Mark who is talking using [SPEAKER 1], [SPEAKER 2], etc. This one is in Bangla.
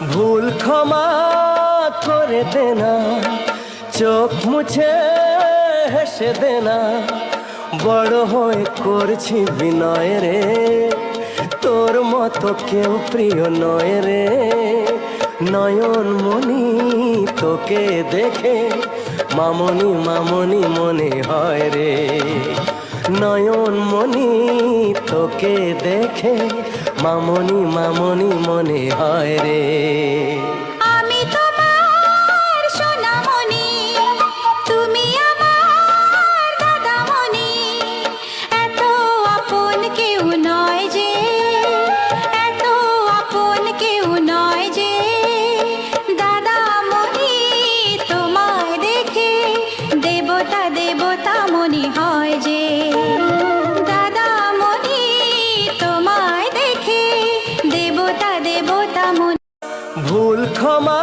[SPEAKER 1] ভুল ক্ষমা করে দেনা, চোখ মুছে হেসে দেনা, বড় হয়ে করছি বিনয় রে, তোর মতো কেউ প্রিয় নয় রে। নয়ন মনি তোকে দেখে মামনি মামনি মনে হয় রে। নয়ন মনি তোকে দেখে মামনি মামনি মনে হয় রে।
[SPEAKER 2] আমি তোমার সোনামণি, তুমি আমার দাদামণি, এত আপন কেউ নয় যে, এত আপন কেউ নয় যে। দাদামণি তোমায় দেখে দেবতা দেবতা মনে হয় যে। দাদামণি তোমায় দেখে দেবতা দেবতা মনে।
[SPEAKER 1] ভুল ক্ষমা